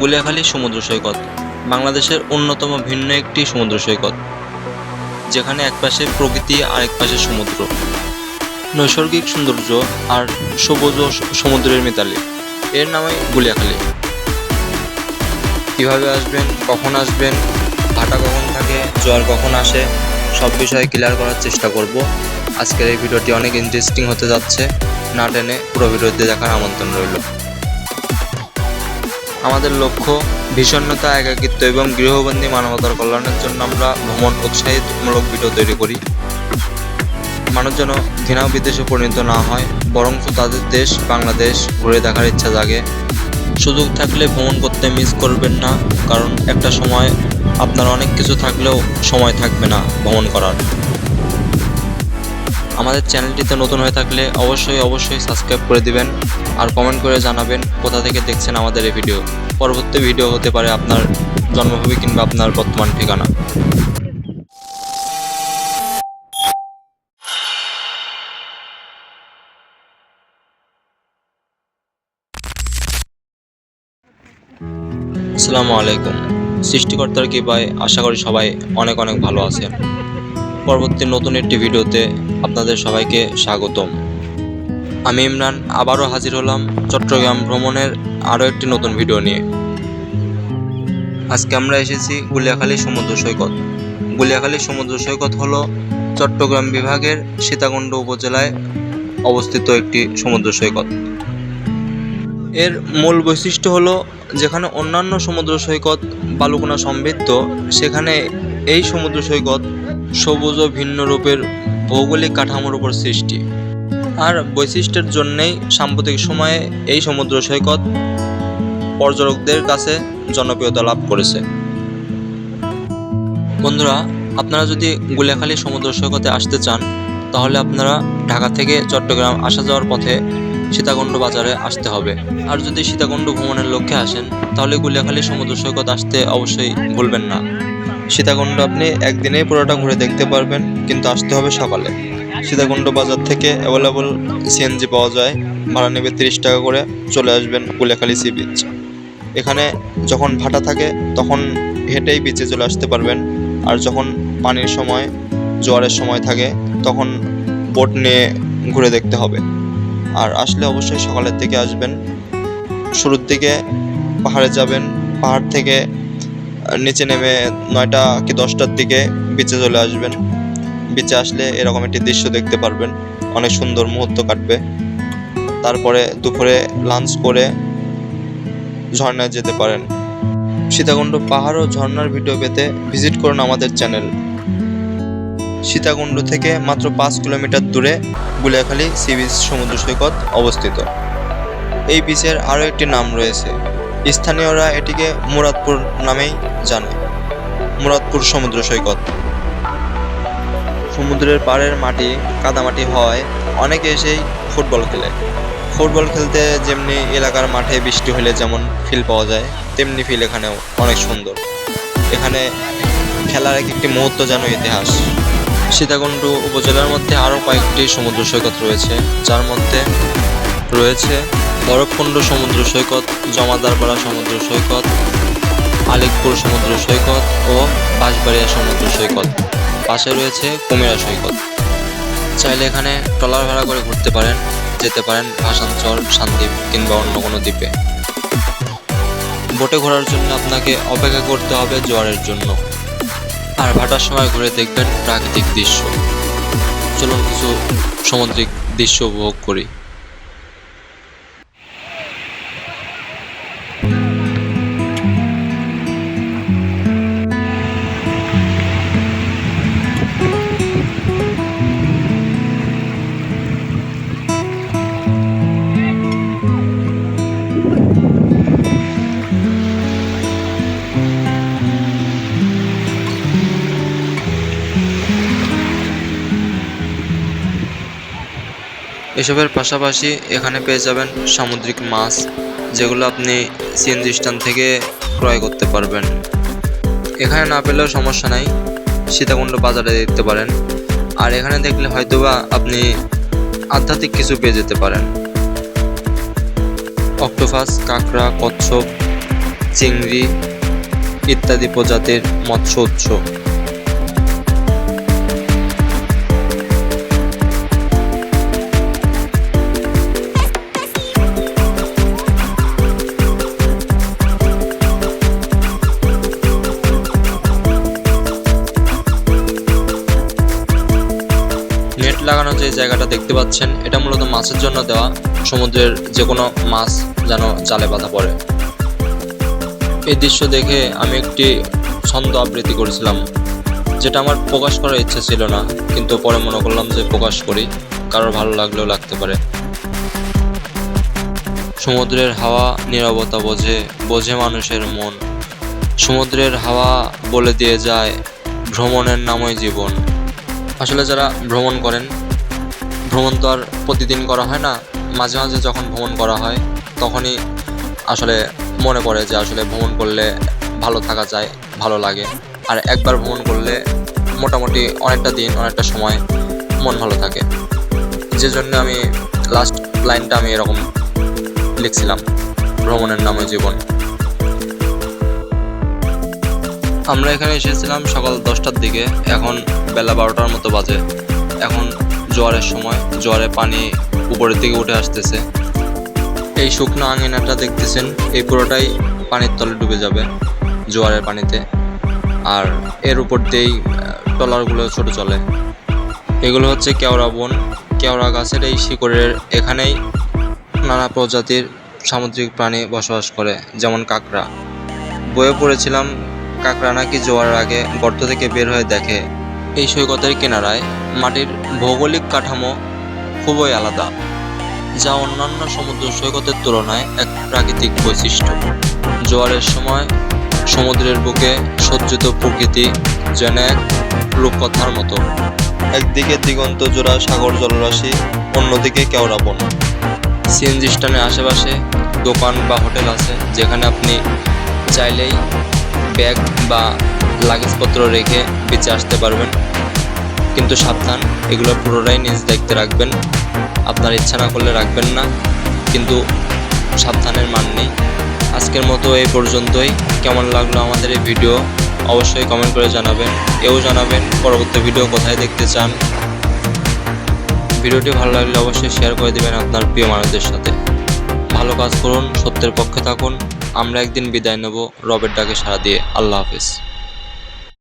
গুলিয়াখালী সমুদ্র সৈকত বাংলাদেশের অন্যতম ভিন্ন একটি সমুদ্র সৈকত, যেখানে একপাশে প্রকৃতি আর একপাশে সমুদ্র, নৈসর্গিক সৌন্দর্য আর সবুজ সমুদ্রের মিতালি। এর নামই গুলিয়াখালী। কীভাবে আসবেন, কখন আসবেন, ভাটা কখন থাকে, জোয়ার কখন আসে, সব বিষয়ে ক্লিয়ার করার চেষ্টা করব। আজকের এই ভিডিওটি অনেক ইন্টারেস্টিং হতে যাচ্ছে, না টেনে পুরো ভিডিওতে দেখার আমন্ত্রণ রইল। আমাদের লক্ষ্য বিষণ্ণতা, একাকিত্ব এবং গৃহবন্দী মানবতার কল্যাণের জন্য আমরা ভ্রমণ উৎসাহিতমূলক ভিডিও তৈরি করি। মানুষ যেন ঘৃণা বিদ্বেষে পরিণত না হয়, বরং তাদের দেশ বাংলাদেশ ঘুরে দেখার ইচ্ছা জাগে। সুযোগ থাকলে ভ্রমণ করতে মিস করবেন না, কারণ একটা সময় আপনার অনেক কিছু থাকলেও সময় থাকবে না ভ্রমণ করার। আমাদের চ্যানেলটিতে নতুন হয়ে থাকলে অবশ্যই সাবস্ক্রাইব করে দিবেন আর কমেন্ট করে জানাবেন কোথা থেকে দেখছেন আমাদের এই ভিডিও। পরবর্তী ভিডিও হতে পারে আপনার জন্মভূমি কিংবা আপনার বর্তমান ঠিকানা। আসসালামু আলাইকুম। সৃষ্টিকর্তার কৃপায় আশা করি সবাই অনেক ভালো আছেন। পরবর্তী নতুন একটি ভিডিওতে আপনাদের সবাইকে স্বাগতম। আমি ইমরান আবারও হাজির হলাম চট্টগ্রাম ভ্রমণের আরও একটি নতুন ভিডিও নিয়ে। আজকে আমরা এসেছি গুলিয়াখালী সমুদ্র সৈকত। গুলিয়াখালী সমুদ্র সৈকত হলো চট্টগ্রাম বিভাগের সীতাকুণ্ড উপজেলায় অবস্থিত একটি সমুদ্র সৈকত। এর মূল বৈশিষ্ট্য হলো, যেখানে অন্যান্য সমুদ্র সৈকত বালুকণা সমৃদ্ধ, সেখানে এই সমুদ্র সৈকত সবুজ ও ভিন্ন রূপের ভৌগোলিক কাঠামোর উপর সৃষ্টি। আর বৈশিষ্ট্যের জন্যেই সাম্প্রতিক সময়ে এই সমুদ্র সৈকত পর্যটকদের কাছে জনপ্রিয়তা লাভ করেছে। বন্ধুরা, আপনারা যদি গুলিয়াখালী সমুদ্র সৈকতে আসতে চান, তাহলে আপনারা ঢাকা থেকে চট্টগ্রাম আসা যাওয়ার পথে সীতাকুণ্ড বাজারে আসতে হবে। আর যদি সীতাকুণ্ড ভ্রমণের লক্ষ্যে আসেন, তাহলে গুলিয়াখালী সমুদ্র সৈকত আসতে অবশ্যই ভুলবেন না। সীতাকুণ্ড আপনি একদিনেই পুরোটা ঘুরে দেখতে পারবেন, কিন্তু আসতে হবে সকালে। সীতাকুণ্ড বাজার থেকে অ্যাভেলেবল সিএনজি পাওয়া যায়, ভাড়া নেবে 30 টাকা করে। চলে আসবেন গুলিয়াখালী সি বিচ। এখানে যখন ভাটা থাকে তখন হেঁটেই বিচে চলে আসতে পারবেন, আর যখন পানির সময়, জোয়ারের সময় থাকে, তখন বোট নিয়ে ঘুরে দেখতে হবে। আর আসলে অবশ্যই সকালের দিকে আসবেন। শুরুর দিকে পাহাড়ে যাবেন, পাহাড় থেকে নিচে নেমে 9টা কি 10টার দিকে বিচে চলে আসবেন। বিচে আসলে এরকম একটি দৃশ্য দেখতে পারবেন, অনেক সুন্দর মুহূর্ত কাটবে। তারপরে দুপুরে লাঞ্চ করে ঝর্ণায় যেতে পারেন। সীতাকুণ্ড পাহাড় ও ঝর্ণার ভিডিও পেতে ভিজিট করুন আমাদের চ্যানেল। সীতাকুণ্ড থেকে মাত্র 5 কিলোমিটার দূরে গুলিয়াখালী সি বিচ সমুদ্র সৈকত অবস্থিত। এই বিচের আরও একটি নাম রয়েছে, স্থানীয়রা এটিকে মুরাদপুর নামেই জানে। মুরাদপুর সমুদ্র সৈকত। সমুদ্রের পাড়ের মাটি কাদামাটি হওয়ায় অনেকে এসেই ফুটবল খেলে। ফুটবল খেলতে যেমনি এলাকার মাঠে বৃষ্টি হলে যেমন ফিল পাওয়া যায়, তেমনি ফিল এখানেও অনেক সুন্দর। এখানে খেলার একটি মুহূর্ত যেন ইতিহাস। সীতাকুণ্ড উপজেলার মধ্যে আরও কয়েকটি সমুদ্র সৈকত রয়েছে, যার মধ্যে রয়েছে বরফকুণ্ড সমুদ্র সৈকত, জমাদারপাড়া সমুদ্র সৈকত, আলিকপুর সমুদ্র সৈকত ও বাঁশবাড়িয়া সমুদ্র সৈকত। পাশে রয়েছে কুমিরা সৈকত। চাইলে এখানে ট্রলার ভাড়া করে ঘুরতে পারেন, যেতে পারেন ভাসানচর, সন্দ্বীপ কিংবা অন্য কোনো দ্বীপে। বোটে ঘোরার জন্য আপনাকে অপেক্ষা করতে হবে জোয়ারের জন্য। আর ভাটার সময় ঘুরে দেখবেন প্রাকৃতিক দৃশ্য। চলুন কিছু সামুদ্রিক দৃশ্য উপভোগ করি। এসবের পাশাপাশি এখানে পেয়ে যাবেন সামুদ্রিক মাছ, যেগুলো আপনি সিএনজি স্ট্যান্ড থেকে ক্রয় করতে পারবেন। এখানে না পেলেও সমস্যা নাই, সীতাকুণ্ড বাজারে দেখতে পারেন। আর এখানে দেখলে হয়তোবা আপনি আধ্যাত্মিক কিছু পেয়ে যেতে পারেন। অক্টোপাস, কাঁকড়া, কচ্ছপ চিংড়ি ইত্যাদি প্রজাতির মৎস্য উৎস। নেট লাগানো যে জায়গাটা দেখতে পাচ্ছেন, এটা মূলত মাছের জন্য দেওয়া। সমুদ্রের যে কোনো মাছ যেন জালে বাঁধা পড়ে। এই দৃশ্য দেখে আমি একটি ছন্দ আবৃত্তি করেছিলাম, যেটা আমার প্রকাশ করার ইচ্ছে ছিল না, কিন্তু পরে মনে করলাম যে প্রকাশ করি, কারোর ভালো লাগলেও লাগতে পারে। সমুদ্রের হাওয়া নীরবতা বোঝে, বোঝে মানুষের মন। সমুদ্রের হাওয়া বলে দিয়ে যায়, ভ্রমণের নামই জীবন। আসলে যারা ভ্রমণ করেন, ভ্রমণ তো আর প্রতিদিন করা হয় না, মাঝে মাঝে যখন ভ্রমণ করা হয় তখনই আসলে মনে পড়ে যে আসলে ভ্রমণ করলে ভালো থাকা যায়, ভালো লাগে। আর একবার ভ্রমণ করলে মোটামুটি অনেকটা দিন, অনেকটা সময় মন ভালো থাকে। যে জন্য আমি লাস্ট লাইনটা আমি এরকম লিখছিলাম, ভ্রমণের নামে জীবন। আমরা এখানে এসেছিলাম সকাল 10টার দিকে, এখন বেলা 12টার মতো বাজে। এখন জোয়ারের সময়, জোয়ারে পানি উপরের দিকে উঠে আসতেছে। এই শুকনো আঙিনাটা দেখতেছেন, এই পুরোটাই পানির তলে ডুবে যাবে জোয়ারের পানিতে। আর এর উপর দিয়েই ট্রলারগুলো ছোট চলে। এগুলো হচ্ছে কেওড়া বন। কেওড়া গাছের এই শিকড়ের এখানেই নানা প্রজাতির সামুদ্রিক প্রাণী বসবাস করে, যেমন কাঁকড়া। বইয়ে পড়েছিলাম কাঁকড়া নাকি জোয়ারের আগে গর্ত থেকে বের হয়ে দেখে। এই সৈকতের কিনারায় মাটির ভৌগোলিক কাঠামো খুবই আলাদা, যা অন্যান্য সমুদ্র সৈকতের তুলনায় এক প্রাকৃতিক বৈশিষ্ট্য। জোয়ারের সময় সমুদ্রের বুকে সজ্জিত প্রকৃতি যেন এক রূপকথার মতো। একদিকে দিগন্ত জোড়া সাগর জলরাশি, অন্যদিকে কেওড়া বন। সিএনজি স্ট্যান্ডের আশেপাশে দোকান বা হোটেল আছে, যেখানে আপনি চাইলেই ব্যাগ বা লাগেজপত্র রেখে বিচে আসতে পারবেন। কিন্তু সাবধান, এগুলো পুরোটাই নিজ দায়িত্বে রাখবেন। আপনার ইচ্ছা না করলে রাখবেন না, কিন্তু সাবধানের মান নেই। আজকের মতো এই পর্যন্তই। কেমন লাগলো আমাদের এই ভিডিও অবশ্যই কমেন্ট করে জানাবেন। এও জানাবেন পরবর্তী ভিডিও কোথায় দেখতে চান। ভিডিওটি ভালো লাগলে অবশ্যই শেয়ার করে দেবেন আপনার প্রিয় মানুষদের সাথে। ভালো কাজ করুন, সত্যের পক্ষে থাকুন। আমরা একদিন বিদায় নেব রবের ডাকে সাড়া দিয়ে। আল্লাহ হাফেজ।